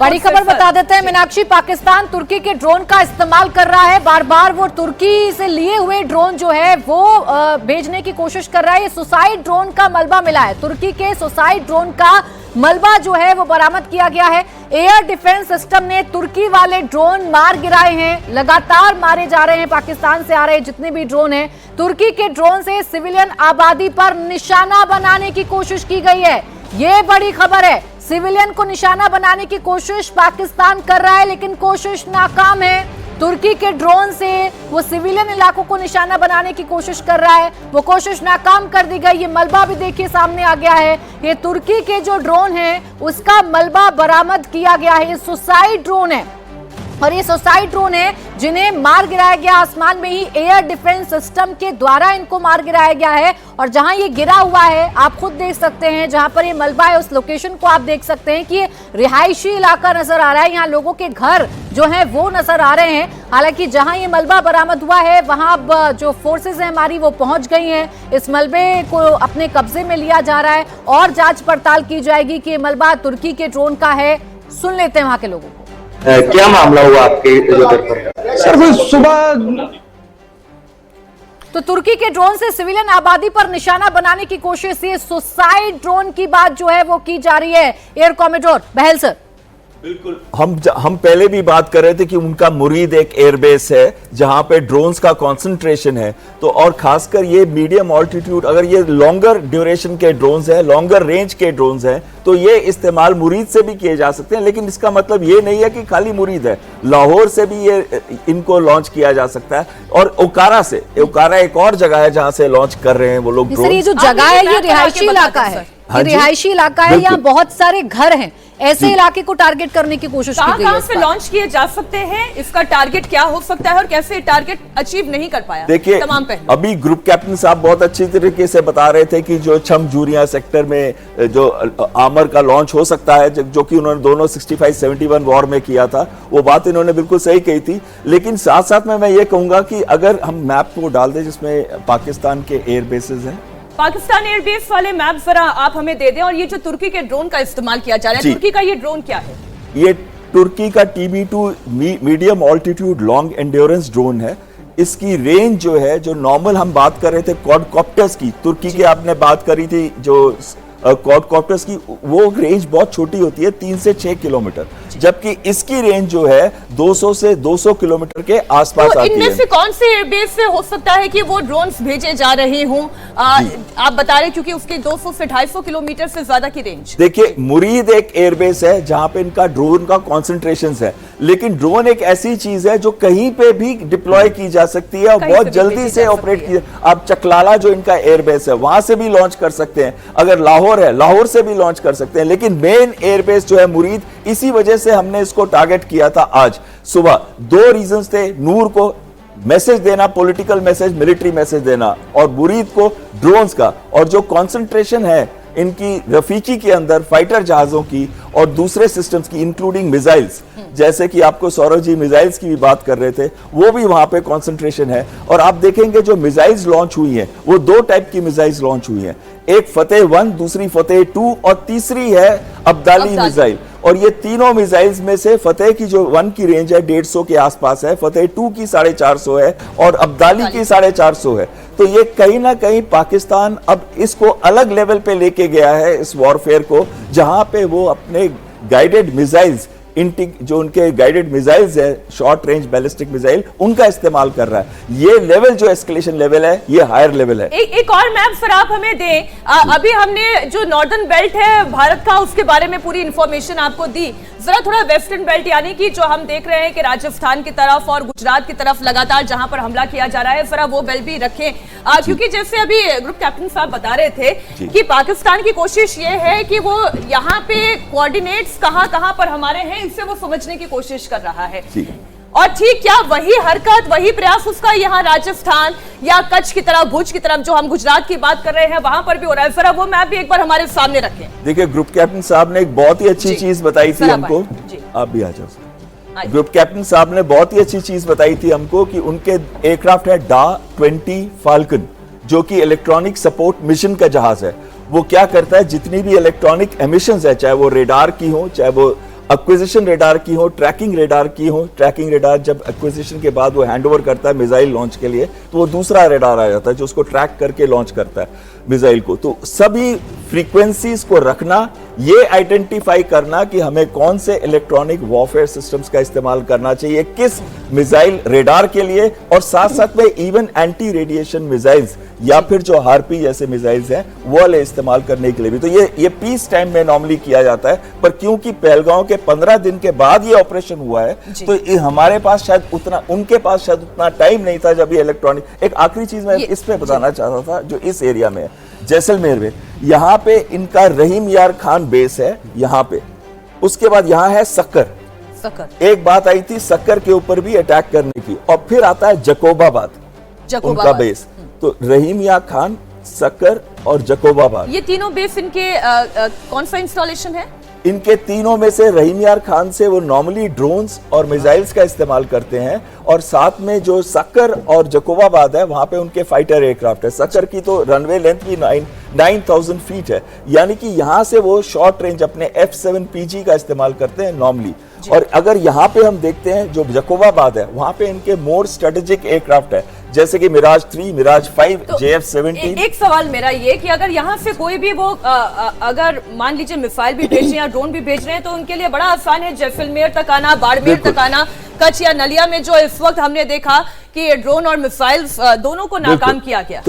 बड़ी खबर बता देते हैं मीनाक्षी, पाकिस्तान तुर्की के ड्रोन का इस्तेमाल कर रहा है। बार बार वो तुर्की से लिए हुए ड्रोन जो है वो भेजने की कोशिश कर रहा है। ये सुसाइड ड्रोन का मलबा मिला है, तुर्की के सुसाइड ड्रोन का मलबा जो है वो बरामद किया गया है। एयर डिफेंस सिस्टम ने तुर्की वाले ड्रोन मार गिराए हैं, लगातार मारे जा रहे हैं। पाकिस्तान से आ रहे जितने भी ड्रोन हैं, तुर्की के ड्रोन से सिविलियन आबादी पर निशाना बनाने की कोशिश की गई है। ये बड़ी खबर है, सिविलियन को निशाना बनाने की कोशिश पाकिस्तान कर रहा है, लेकिन कोशिश नाकाम है। तुर्की के ड्रोन से वो सिविलियन इलाकों को निशाना बनाने की कोशिश कर रहा है, वो कोशिश नाकाम कर दी गई। ये मलबा भी देखिए सामने आ गया है, ये तुर्की के जो ड्रोन है उसका मलबा बरामद किया गया है। ये सुसाइड ड्रोन है और ये सुसाइड ड्रोन है जिन्हें मार गिराया गया आसमान में ही। एयर डिफेंस सिस्टम के द्वारा इनको मार गिराया गया है और जहां ये गिरा हुआ है आप खुद देख सकते हैं, जहां पर ये मलबा है उस लोकेशन को आप देख सकते हैं कि ये रिहायशी इलाका नजर आ रहा है। यहाँ लोगों के घर जो है वो नजर आ रहे हैं। हालांकि जहां ये मलबा बरामद हुआ है वहां अब जो फोर्सेज है हमारी वो पहुंच गई हैं। इस मलबे को अपने कब्जे में लिया जा रहा है और जांच पड़ताल की जाएगी कि ये मलबा तुर्की के ड्रोन का है। सुन लेते हैं वहां के लोगों को। क्या मामला हुआ आपके घर पर? सर सुबह तो तुर्की के ड्रोन से सिविलियन आबादी पर निशाना बनाने की कोशिश, ये सुसाइड ड्रोन की बात जो है वो की जा रही है। एयर कॉमोडोर बहल सर, बिल्कुल हम पहले भी बात कर रहे थे कि उनका मुरीद एक एयरबेस है जहां पे ड्रोन्स का कंसंट्रेशन है। तो और खासकर ये मीडियम ऑल्टीट्यूड, अगर ये लॉन्गर ड्यूरेशन के ड्रोन्स हैं, लॉन्गर रेंज के ड्रोन्स हैं, तो ये इस्तेमाल मुरीद से भी किए जा सकते हैं। लेकिन इसका मतलब ये नहीं है कि खाली मुरीद है, लाहौर से भी ये इनको लॉन्च किया जा सकता है और ओकारा से, ओकारा एक और जगह है जहां से लॉन्च कर रहे हैं वो लोग ड्रोन। ये जो जगह है ये रिहायशी इलाका है, ये रिहायशी इलाका है, यहाँ बहुत सारे घर हैं। ऐसे इलाके को टारगेट करने की कोशिश की गई है। कहां से लॉन्च किए जा सकते हैं, इसका टारगेट क्या हो सकता है और कैसे टारगेट अचीव नहीं कर पाया? देखिए अभी ग्रुप कैप्टन साहब बहुत अच्छी तरीके से बता रहे थे कि जो छमजूरिया सेक्टर में जो आमर का लॉन्च हो सकता है, जो कि उन्होंने दोनों 65-71 वॉर में किया था, वो बात इन्होंने बिल्कुल सही कही थी। लेकिन साथ साथ में मैं ये कहूंगा कि अगर हम मैप को डाल दें जिसमें पाकिस्तान के एयर बेसेस हैं, पाकिस्तान एयरबेस वाले मैप जरा आप हमें दे दें। और ये जो तुर्की के ड्रोन का इस्तेमाल किया जा रहा है, तुर्की का ये ड्रोन क्या है? ये तुर्की का TB2 medium altitude long endurance drone है। इसकी रेंज जो है, जो नॉर्मल हम बात कर रहे थे क्वाडकॉप्टर्स की, तुर्की की आपने बात करी थी जो क्वाडकॉप्टर्स की, वो रेंज बहुत छोटी होती है, 3 से 6 किलोमीटर, जबकि इसकी रेंज जो है 200 से 200 किलोमीटर के आसपास आती है। इनमें से कौन से एयरबेस से हो सकता है कि वो ड्रोन्स भेजे जा रहे हों? आप बता रहे क्योंकि उसकी 200 से 250 किलोमीटर से ज्यादा की रेंज। देखिए मुरीद एक एयरबेस है जहां पे इनका ड्रोन का कॉन्सेंट्रेशन है, लेकिन ड्रोन एक ऐसी चीज है जो कहीं पे भी डिप्लॉय की जा सकती है और बहुत जल्दी से ऑपरेट की। आप चकलाला जो इनका एयरबेस है वहां से भी लॉन्च कर सकते हैं, अगर लाहौर है लाहौर से भी लॉन्च कर सकते हैं। लेकिन मेन एयरबेस जो है मुरीद, इसी वजह से हमने इसको टारगेट किया था आज सुबह। 2 रीजंस थे, नूर को मैसेज देना, पॉलिटिकल मैसेज, मिलिट्री मैसेज देना, और मुरीद को ड्रोन्स का। और जो कंसंट्रेशन है इनकी रफीकी के अंदर फाइटर जहाजों की और दूसरे सिस्टम्स की, इंक्लूडिंग मिसाइल्स, जैसे कि आपको सौरभ जी मिसाइल्स की भी बात कर रहे थे, वो भी वहां पे कंसंट्रेशन है। और आप देखेंगे जो मिसाइल्स लॉन्च हुई हैं वो 2 टाइप की मिसाइल्स लॉन्च हुई हैं, एक फतेह 1, दूसरी फतेह 2 और तीसरी है अब्दाली मिसाइल। और ये तीनों मिसाइल्स में से फतेह की जो 1 की रेंज है 150 के आसपास है, फतेह 2 की 450 है और अब्दाली की 450 है। तो ये कहीं ना कहीं पाकिस्तान अब इसको अलग लेवल पे लेके गया है, इस वॉरफेयर को, जहां पे वो अपने गाइडेड मिसाइल्स, जो उनके गाइडेड मिसाइल्स है, शॉर्ट रेंज बैलिस्टिक मिसाइल, उनका इस्तेमाल कर रहा है। ये लेवल जो एस्केलेशन लेवल है ये हायर लेवल है। एक और मैप सर आप हमें दें। अभी हमने जो नॉर्दर्न बेल्ट है भारत का उसके बारे में पूरी इंफॉर्मेशन आपको दी, जरा थोड़ा वेस्टर्न बेल्ट यानी कि जो हम देख रहे हैं कि राजस्थान की तरफ और गुजरात की तरफ लगातार जहां पर हमला किया जा रहा है, जरा वो बेल्ट भी रखें। क्योंकि जैसे अभी ग्रुप कैप्टन साहब बता रहे थे कि पाकिस्तान की कोशिश ये है कि वो यहाँ पे कोऑर्डिनेट्स कहां पर हमारे हैं इससे वो समझने की कोशिश कर रहा है। और ठीक क्या वही हरकत, वही प्रयास उसका यहाँ राजस्थान या कच्छ की तरफ, भुज की तरफ, जो हम गुजरात की बात कर रहे हैं, वहां पर भी हो रहा है? जरा वो मैप भी एक बार हमारे सामने रखें। देखिए ग्रुप कैप्टन साहब ने एक बहुत ही अच्छी चीज बताई थी हमको, आप भी आ जाओ। ग्रुप कैप्टन साहब ने बहुत ही अच्छी चीज बताई थी हमको कि उनके एयरक्राफ्ट है डा-20 फाल्कन, जो कि इलेक्ट्रॉनिक सपोर्ट मिशन का जहाज है। वो क्या करता है, जितनी भी इलेक्ट्रॉनिक एमिशंस है, चाहे वो रेडार की हो, चाहे वो एक्विजिशन रेडार की हो, ट्रैकिंग रेडार की हो। ट्रैकिंग रेडार जब एक्विजिशन के बाद वो हैंडओवर करता है मिसाइल लॉन्च के लिए, तो वो दूसरा रेडार आ जाता है जो उसको ट्रैक करके लॉन्च करता है मिसाइल को। तो सभी फ्रीक्वेंसीज को रखना, ये आइडेंटिफाई करना कि हमें कौन से इलेक्ट्रॉनिक वॉरफेयर सिस्टम्स का इस्तेमाल करना चाहिए किस मिसाइल रेडार के लिए, और साथ साथ में इवन एंटी रेडिएशन मिसाइल्स या फिर जो हार्पी जैसे मिसाइल्स हैं वो वाले इस्तेमाल करने के लिए भी। तो ये पीस टाइम में नॉर्मली किया जाता है, पर क्योंकि पहलगांव के 15 दिन के बाद ये ऑपरेशन हुआ है, तो हमारे पास शायद उतना, उनके पास शायद उतना टाइम नहीं था जब ये इलेक्ट्रॉनिक। एक आखिरी चीज मैं इस पे बताना चाहता था, जो इस एरिया में जैसलमेर में, यहाँ पे इनका रहीम यार खान बेस है यहाँ पे, उसके बाद यहाँ है सक्कर। एक बात आई थी सक्कर के ऊपर भी अटैक करने की, और फिर आता है जकोबाबाद उनका बेस। तो रहीम यार खान, सक्कर और जकोबाबाद, ये तीनों बेस इनके कौन सा इंस्टॉलेशन है? इनके तीनों में से रहीम यार खान से वो नॉर्मली ड्रोन्स और मिसाइल्स का इस्तेमाल करते हैं, और साथ में जो सक्कर और जकोबाबाद है वहां पे उनके फाइटर एयरक्राफ्ट है। सक्कर की तो रनवे लेंथ भी 9000 फीट है, यानी कि यहां से वो शॉर्ट रेंज अपने F7PG का इस्तेमाल करते हैं नॉर्मली। और अगर यहाँ पे हम देखते हैं जो जकोबाबाद है, वहां पे इनके मोर स्ट्रेटेजिक एयरक्राफ्ट है, जैसे कि मिराज 3, मिराज 5, तो JF-17। एक सवाल मेरा ये कि अगर यहाँ से कोई भी वो अगर मान लीजिए मिसाइल भी भेज रहे हैं या ड्रोन भी भेज रहे हैं, तो उनके लिए बड़ा आसान है जैसलमेर तक आना, बाड़मेर तक आना, कच्छ या नलिया में जो इस वक्त हमने देखा कि ड्रोन और मिसाइल्स दोनों को नाकाम किया गया।